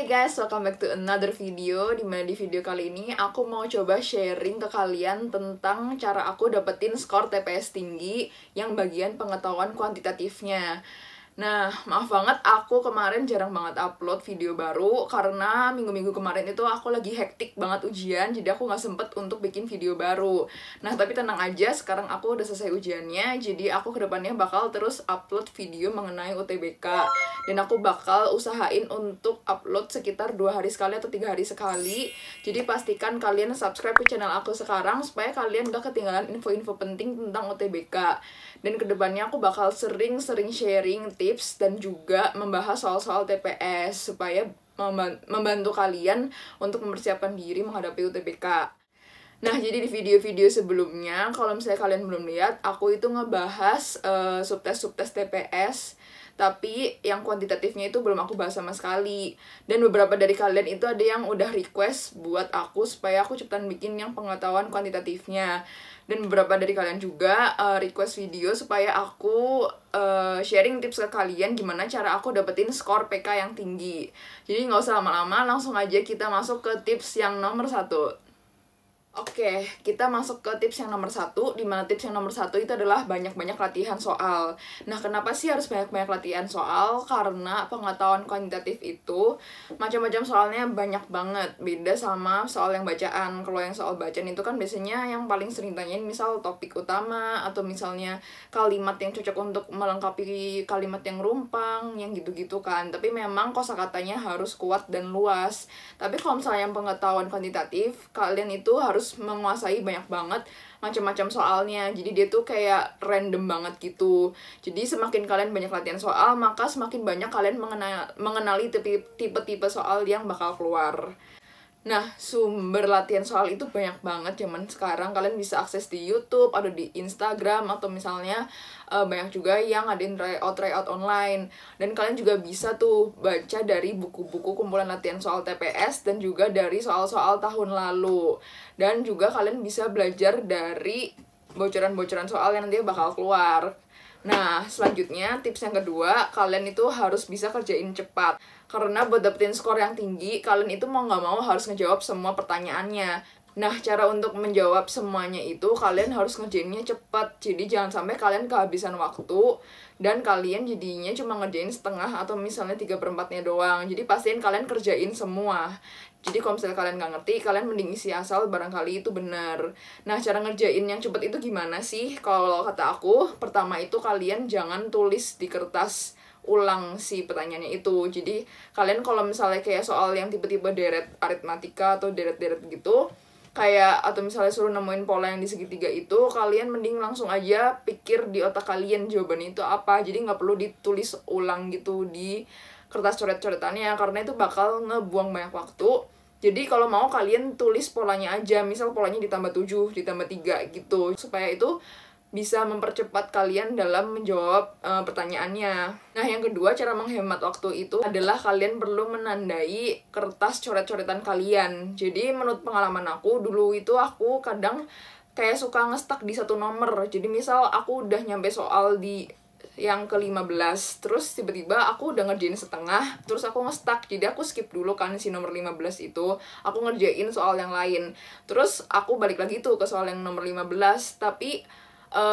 guys, welcome back to another video. Dimana di video kali ini aku mau coba sharing ke kalian tentang cara aku dapetin skor TPS tinggi yang bagian pengetahuan kuantitatifnya. Nah, maaf banget aku kemarin jarang banget upload video baru karena minggu-minggu kemarin itu aku lagi hektik banget ujian, jadi aku nggak sempet untuk bikin video baru. Nah, tapi tenang aja, sekarang aku udah selesai ujiannya, jadi aku kedepannya bakal terus upload video mengenai UTBK. Dan aku bakal usahain untuk upload sekitar 2 hari sekali atau 3 hari sekali. Jadi pastikan kalian subscribe ke channel aku sekarang supaya kalian gak ketinggalan info-info penting tentang UTBK. Dan kedepannya aku bakal sering-sering sharing tips dan juga membahas soal-soal TPS supaya membantu kalian untuk mempersiapkan diri menghadapi UTBK. Nah, jadi di video-video sebelumnya, kalau misalnya kalian belum lihat, aku itu ngebahas subtes TPS, tapi yang kuantitatifnya itu belum aku bahas sama sekali. Dan beberapa dari kalian itu ada yang udah request buat aku supaya aku cepetan bikin yang pengetahuan kuantitatifnya. Dan beberapa dari kalian juga request video supaya aku sharing tips ke kalian gimana cara aku dapetin skor PK yang tinggi. Jadi nggak usah lama-lama, langsung aja kita masuk ke tips yang nomor 1. Oke, kita masuk ke tips yang nomor 1, dimana tips yang nomor 1 itu adalah banyak-banyak latihan soal. Nah, kenapa sih harus banyak-banyak latihan soal? Karena pengetahuan kuantitatif itu macam-macam soalnya banyak banget. Beda sama soal yang bacaan. Kalau yang soal bacaan itu kan biasanya yang paling sering tanyain misal topik utama, atau misalnya kalimat yang cocok untuk melengkapi kalimat yang rumpang, yang gitu-gitu kan. Tapi memang kosakatanya harus kuat dan luas. Tapi kalau misalnya yang pengetahuan kuantitatif, kalian itu harus menguasai banyak banget macam-macam soalnya. Jadi dia tuh kayak random banget gitu. Jadi semakin kalian banyak latihan soal, maka semakin banyak kalian mengenali tipe-tipe soal yang bakal keluar. Nah, sumber latihan soal itu banyak banget zaman sekarang. Kalian bisa akses di YouTube, ada di Instagram, atau misalnya banyak juga yang ngadain tryout online. Dan kalian juga bisa tuh baca dari buku-buku kumpulan latihan soal TPS dan juga dari soal-soal tahun lalu. Dan juga kalian bisa belajar dari bocoran-bocoran soal yang nanti bakal keluar. Nah, selanjutnya tips yang kedua, kalian itu harus bisa kerjain cepat. Karena buat dapetin skor yang tinggi, kalian itu mau nggak mau harus ngejawab semua pertanyaannya. Nah, cara untuk menjawab semuanya itu, kalian harus ngerjainnya cepat. Jadi jangan sampai kalian kehabisan waktu, dan kalian jadinya cuma ngerjain setengah atau misalnya 3/4-nya doang. Jadi pastiin kalian kerjain semua. Jadi kalau misalnya kalian nggak ngerti, kalian mending isi asal, barangkali itu benar. Nah, cara ngerjain yang cepat itu gimana sih? Kalau kata aku, pertama itu kalian jangan tulis di kertas ulang si pertanyaannya itu. Jadi kalian kalau misalnya kayak soal yang tipe-tipe deret aritmatika atau deret-deret gitu, kayak atau misalnya suruh nemuin pola yang di segitiga itu, kalian mending langsung aja pikir di otak kalian jawabannya itu apa. Jadi nggak perlu ditulis ulang gitu di kertas coret-coretannya, karena itu bakal ngebuang banyak waktu. Jadi kalau mau kalian tulis polanya aja, misal polanya ditambah 7, ditambah 3 gitu, supaya itu bisa mempercepat kalian dalam menjawab pertanyaannya. Nah, yang kedua, cara menghemat waktu itu adalah kalian perlu menandai kertas coret-coretan kalian. Jadi menurut pengalaman aku, dulu itu aku kadang kayak suka ngestak di satu nomor. Jadi misal aku udah nyampe soal di yang ke-15, terus tiba-tiba aku udah ngerjain setengah, terus aku ngestak, jadi aku skip dulu kan si nomor 15 itu, aku ngerjain soal yang lain, terus aku balik lagi tuh ke soal yang nomor 15, tapi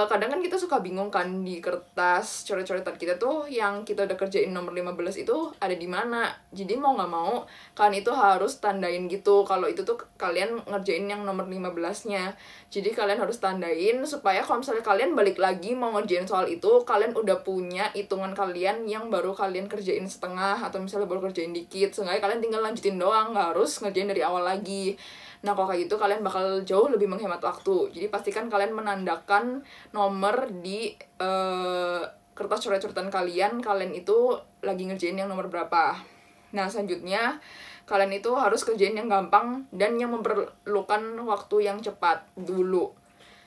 kadang kan kita suka bingung kan di kertas coret-coretan kita tuh yang kita udah kerjain nomor 15 itu ada di mana. Jadi mau nggak mau kalian itu harus tandain gitu kalau itu tuh kalian ngerjain yang nomor 15-nya. Jadi kalian harus tandain supaya kalau misalnya kalian balik lagi mau ngerjain soal itu, kalian udah punya hitungan kalian yang baru kalian kerjain setengah atau misalnya baru kerjain dikit, seenggaknya kalian tinggal lanjutin doang, nggak harus ngerjain dari awal lagi. Nah, kalau kayak gitu kalian bakal jauh lebih menghemat waktu. Jadi pastikan kalian menandakan nomor di kertas coret-coretan kalian itu lagi ngerjain yang nomor berapa. Nah, selanjutnya kalian itu harus kerjain yang gampang dan yang memerlukan waktu yang cepat dulu.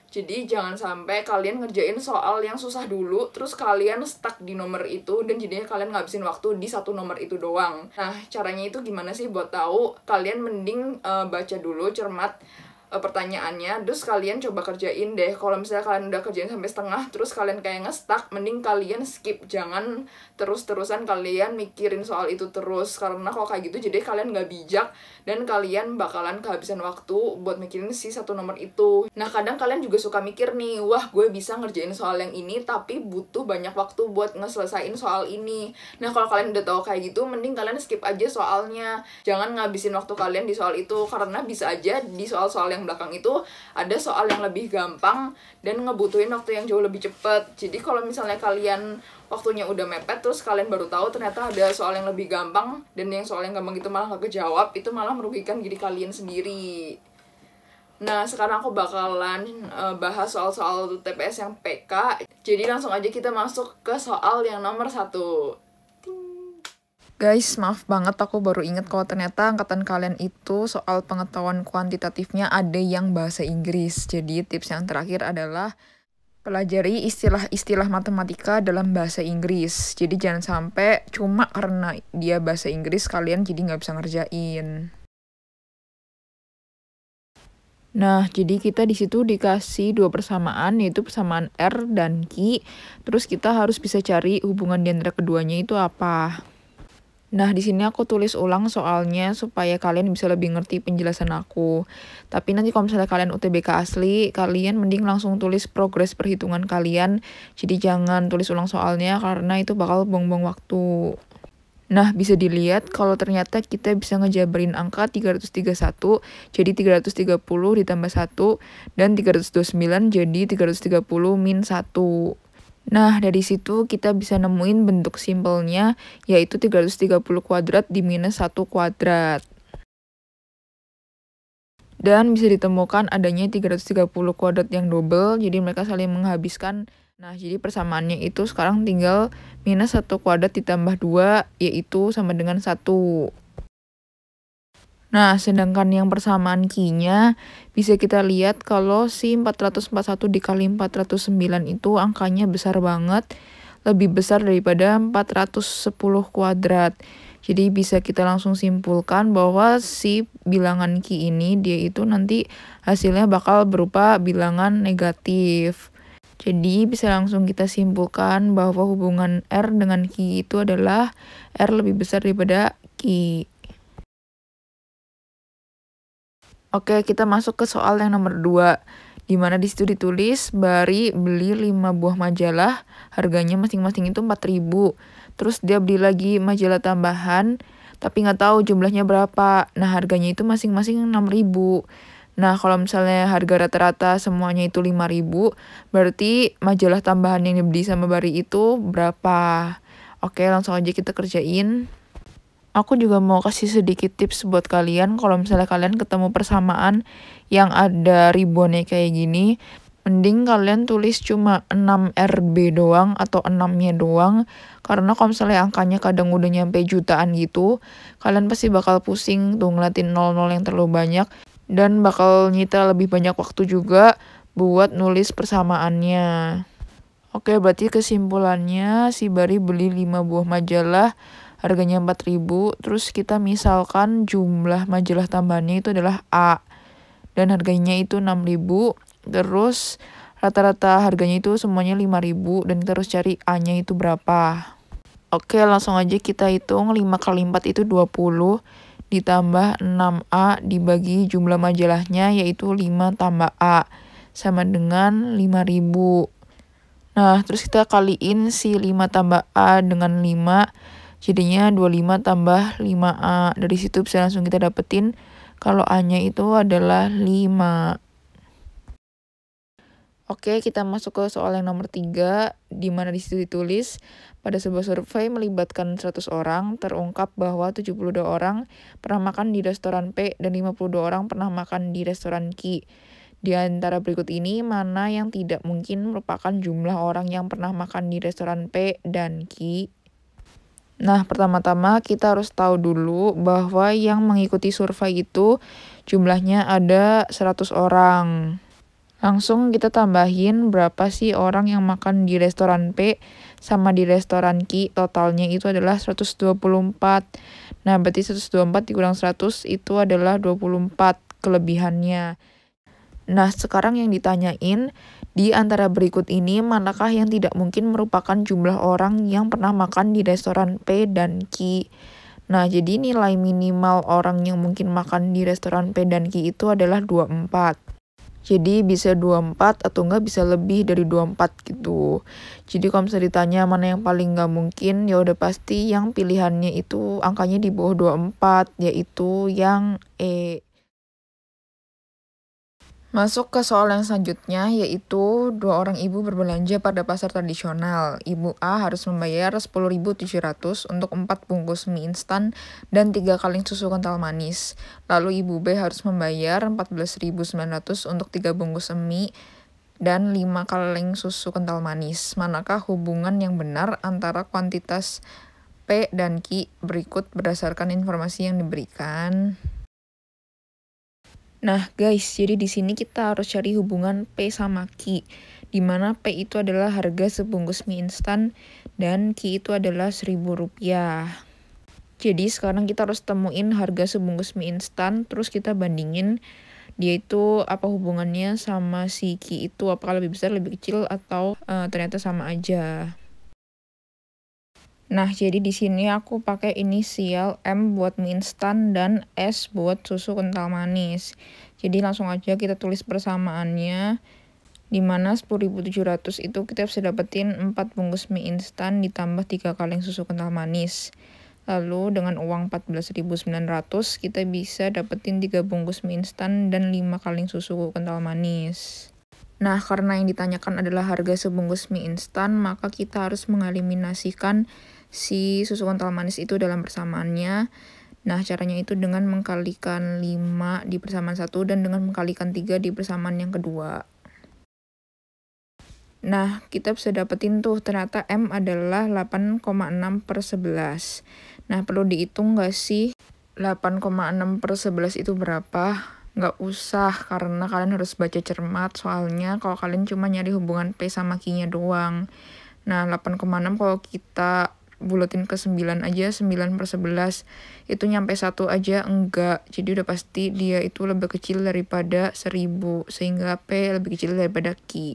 Jadi jangan sampai kalian ngerjain soal yang susah dulu, terus kalian stuck di nomor itu, dan jadinya kalian ngabisin waktu di satu nomor itu doang. Nah, caranya itu gimana sih buat tahu? Kalian mending baca dulu, cermat pertanyaannya, terus kalian coba kerjain deh. Kalau misalnya kalian udah kerjain sampai setengah terus kalian kayak nge-stuck, mending kalian skip, jangan terus-terusan kalian mikirin soal itu terus, karena kalau kayak gitu jadi kalian nggak bijak dan kalian bakalan kehabisan waktu buat mikirin si satu nomor itu. Nah kadang kalian juga suka mikir nih, wah gue bisa ngerjain soal yang ini tapi butuh banyak waktu buat ngeselesain soal ini. Nah kalau kalian udah tahu kayak gitu, mending kalian skip aja soalnya, jangan ngabisin waktu kalian di soal itu, karena bisa aja di soal-soal yang belakang itu ada soal yang lebih gampang dan ngebutuhin waktu yang jauh lebih cepet. Jadi kalau misalnya kalian waktunya udah mepet terus kalian baru tahu ternyata ada soal yang lebih gampang dan yang soal yang gampang itu malah gak kejawab, itu malah merugikan diri kalian sendiri. Nah sekarang aku bakalan bahas soal-soal TPS yang PK. Jadi langsung aja kita masuk ke soal yang nomor 1. Guys, maaf banget aku baru inget kalau ternyata angkatan kalian itu soal pengetahuan kuantitatifnya ada yang bahasa Inggris. Jadi tips yang terakhir adalah pelajari istilah-istilah matematika dalam bahasa Inggris. Jadi jangan sampai cuma karena dia bahasa Inggris kalian jadi nggak bisa ngerjain. Nah, jadi kita di situ dikasih 2 persamaan, yaitu persamaan R dan Q. Terus kita harus bisa cari hubungan di antara keduanya itu apa. Nah, di sini aku tulis ulang soalnya supaya kalian bisa lebih ngerti penjelasan aku. Tapi nanti kalau misalnya kalian UTBK asli, kalian mending langsung tulis progres perhitungan kalian. Jadi jangan tulis ulang soalnya karena itu bakal buang-buang waktu. Nah, bisa dilihat kalau ternyata kita bisa ngejabarin angka 331 jadi 330 ditambah 1 dan 329 jadi 330 min 1. Nah, dari situ kita bisa nemuin bentuk simpelnya, yaitu 330 kuadrat di minus 1 kuadrat. Dan bisa ditemukan adanya 330 kuadrat yang double, jadi mereka saling menghabiskan. Nah, jadi persamaannya itu sekarang tinggal minus 1 kuadrat ditambah 2, yaitu sama dengan 1. Nah, sedangkan yang persamaan Q-nya bisa kita lihat kalau si 441 dikali 409 itu angkanya besar banget, lebih besar daripada 410 kuadrat. Jadi bisa kita langsung simpulkan bahwa si bilangan Q ini dia itu nanti hasilnya bakal berupa bilangan negatif. Jadi bisa langsung kita simpulkan bahwa hubungan R dengan Q itu adalah R lebih besar daripada Q. Oke, kita masuk ke soal yang nomor 2, di mana di situ ditulis Bari beli 5 buah majalah, harganya masing-masing itu 4.000. Terus dia beli lagi majalah tambahan, tapi nggak tahu jumlahnya berapa. Nah, harganya itu masing-masing 6.000. Nah, kalau misalnya harga rata-rata semuanya itu 5.000, berarti majalah tambahan yang dibeli sama Bari itu berapa? Oke, langsung aja kita kerjain. Aku juga mau kasih sedikit tips buat kalian kalau misalnya kalian ketemu persamaan yang ada ribuannya kayak gini, mending kalian tulis cuma 6RB doang atau 6-nya doang, karena kalau misalnya angkanya kadang udah nyampe jutaan gitu, kalian pasti bakal pusing tuh ngeliatin 00 yang terlalu banyak, dan bakal nyita lebih banyak waktu juga buat nulis persamaannya. Oke, berarti kesimpulannya si Bari beli 5 buah majalah, harganya 4.000, terus kita misalkan jumlah majalah tambahannya itu adalah A, dan harganya itu 6.000, terus rata-rata harganya itu semuanya 5.000, dan kita harus cari A-nya itu berapa. Oke, langsung aja kita hitung, 5 kali 4 itu 20, ditambah 6A dibagi jumlah majalahnya, yaitu 5 tambah A, sama dengan 5.000. Nah, terus kita kaliin si 5 tambah A dengan 5, jadinya 25 tambah 5A. Dari situ bisa langsung kita dapetin kalau A-nya itu adalah 5. Oke, kita masuk ke soal yang nomor 3, di mana di situ ditulis, pada sebuah survei melibatkan 100 orang, terungkap bahwa 72 orang pernah makan di restoran P dan 52 orang pernah makan di restoran Q. Di antara berikut ini, mana yang tidak mungkin merupakan jumlah orang yang pernah makan di restoran P dan Q? Nah, pertama-tama kita harus tahu dulu bahwa yang mengikuti survei itu jumlahnya ada 100 orang. Langsung kita tambahin berapa sih orang yang makan di restoran P sama di restoran Q, totalnya itu adalah 124. Nah, berarti 124 dikurang 100 itu adalah 24 kelebihannya. Nah, sekarang yang ditanyain, di antara berikut ini, manakah yang tidak mungkin merupakan jumlah orang yang pernah makan di restoran P dan Q? Nah, jadi nilai minimal orang yang mungkin makan di restoran P dan Q itu adalah 24. Jadi bisa 24 atau enggak bisa lebih dari 24 gitu. Jadi kalau misalnya ditanya mana yang paling nggak mungkin, ya udah pasti yang pilihannya itu angkanya di bawah 24, yaitu yang E. Masuk ke soal yang selanjutnya, yaitu dua orang ibu berbelanja pada pasar tradisional. Ibu A harus membayar 10.700 untuk 4 bungkus mie instan dan 3 kaleng susu kental manis. Lalu ibu B harus membayar 14.900 untuk 3 bungkus mie dan 5 kaleng susu kental manis. Manakah hubungan yang benar antara kuantitas P dan Q berikut berdasarkan informasi yang diberikan? Nah, guys, jadi di sini kita harus cari hubungan P sama Q, di mana P itu adalah harga sebungkus mie instan dan Q itu adalah Rp1.000. Jadi sekarang kita harus temuin harga sebungkus mie instan, terus kita bandingin dia itu apa hubungannya sama si Q itu, apakah lebih besar, lebih kecil, atau ternyata sama aja. Nah, jadi di sini aku pakai inisial M buat mie instan dan S buat susu kental manis. Jadi langsung aja kita tulis persamaannya, di mana 10.700 itu kita bisa dapetin 4 bungkus mie instan ditambah 3 kaleng susu kental manis. Lalu dengan uang 14.900 kita bisa dapetin 3 bungkus mie instan dan 5 kaleng susu kental manis. Nah, karena yang ditanyakan adalah harga sebungkus mie instan, maka kita harus mengeliminasikan si susu kental manis itu dalam persamaannya. Nah, caranya itu dengan mengkalikan 5 di persamaan 1 dan dengan mengkalikan 3 di persamaan yang kedua. Nah, kita bisa dapetin tuh ternyata M adalah 8,6/11. Nah, perlu dihitung nggak sih 8,6/11 itu berapa? Nggak usah, karena kalian harus baca cermat, soalnya kalau kalian cuma nyari hubungan P sama Q-nya doang. Nah, 8,6 kalau kita buletin ke 9 aja, 9/11, itu nyampe 1 aja enggak. Jadi udah pasti dia itu lebih kecil daripada 1000, sehingga P lebih kecil daripada Q.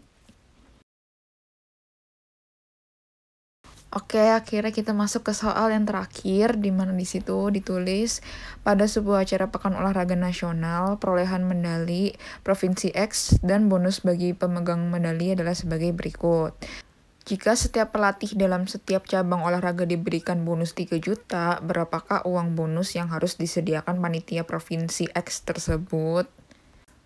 Oke, akhirnya kita masuk ke soal yang terakhir, di mana di situ ditulis pada sebuah acara Pekan Olahraga Nasional, perolehan medali Provinsi X dan bonus bagi pemegang medali adalah sebagai berikut. Jika setiap pelatih dalam setiap cabang olahraga diberikan bonus 3 juta, berapakah uang bonus yang harus disediakan panitia Provinsi X tersebut?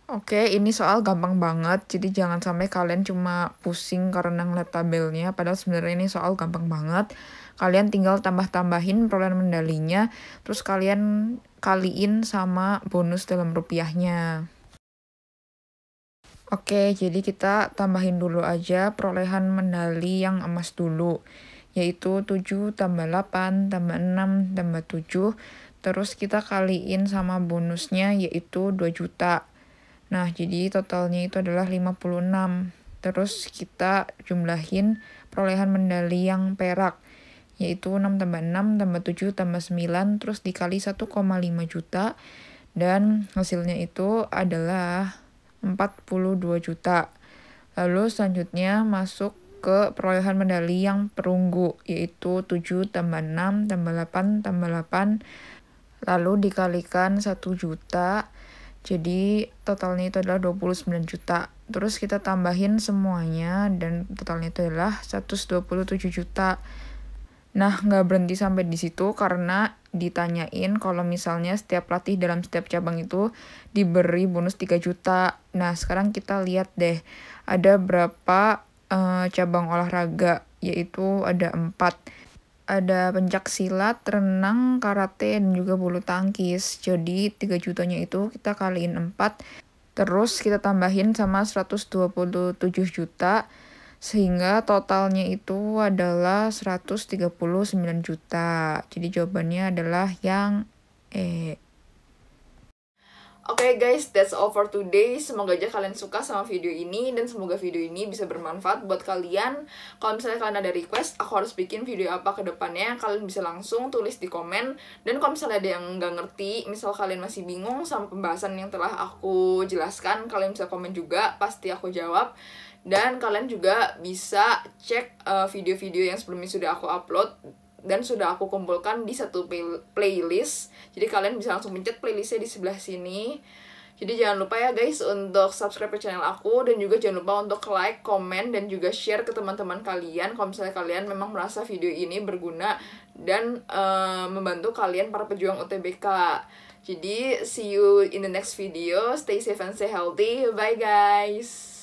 Oke, ini soal gampang banget, jadi jangan sampai kalian cuma pusing karena ngeliat tabelnya, padahal sebenarnya ini soal gampang banget. Kalian tinggal tambah-tambahin perolehan medalinya, terus kalian kaliin sama bonus dalam rupiahnya. Oke, jadi kita tambahin dulu aja perolehan medali yang emas dulu, yaitu 7 tambah 8 tambah 6 tambah 7, terus kita kaliin sama bonusnya yaitu 2 juta. Nah, jadi totalnya itu adalah 56. Terus kita jumlahin perolehan medali yang perak, yaitu 6 tambah 6 tambah 7 tambah 9, terus dikali 1,5 juta, dan hasilnya itu adalah 42 juta. Lalu selanjutnya masuk ke perolehan medali yang perunggu, yaitu 7 tambah 6 tambah 8 tambah 8, lalu dikalikan 1 juta, jadi totalnya itu adalah 29 juta. Terus kita tambahin semuanya dan totalnya itu adalah 127 juta. Nah, nggak berhenti sampai di situ karena ditanyain kalau misalnya setiap pelatih dalam setiap cabang itu diberi bonus 3 juta. Nah, sekarang kita lihat deh, ada berapa cabang olahraga, yaitu ada 4. Ada pencak silat, renang, karate, dan juga bulu tangkis. Jadi 3 jutanya itu kita kaliin 4, terus kita tambahin sama 127 juta, sehingga totalnya itu adalah 139 juta. Jadi jawabannya adalah yang E. Oke guys, that's all for today. Semoga aja kalian suka sama video ini dan semoga video ini bisa bermanfaat buat kalian. Kalau misalnya kalian ada request, aku harus bikin video apa ke depannya, kalian bisa langsung tulis di komen. Dan kalau misalnya ada yang nggak ngerti, misal kalian masih bingung sama pembahasan yang telah aku jelaskan, kalian bisa komen juga, pasti aku jawab. Dan kalian juga bisa cek video-video yang sebelumnya sudah aku upload dan sudah aku kumpulkan di satu playlist. Jadi kalian bisa langsung pencet playlistnya di sebelah sini. Jadi jangan lupa ya guys untuk subscribe ke channel aku, dan juga jangan lupa untuk like, komen, dan juga share ke teman-teman kalian kalau misalnya kalian memang merasa video ini berguna dan membantu kalian para pejuang UTBK. Jadi see you in the next video. Stay safe and stay healthy. Bye guys.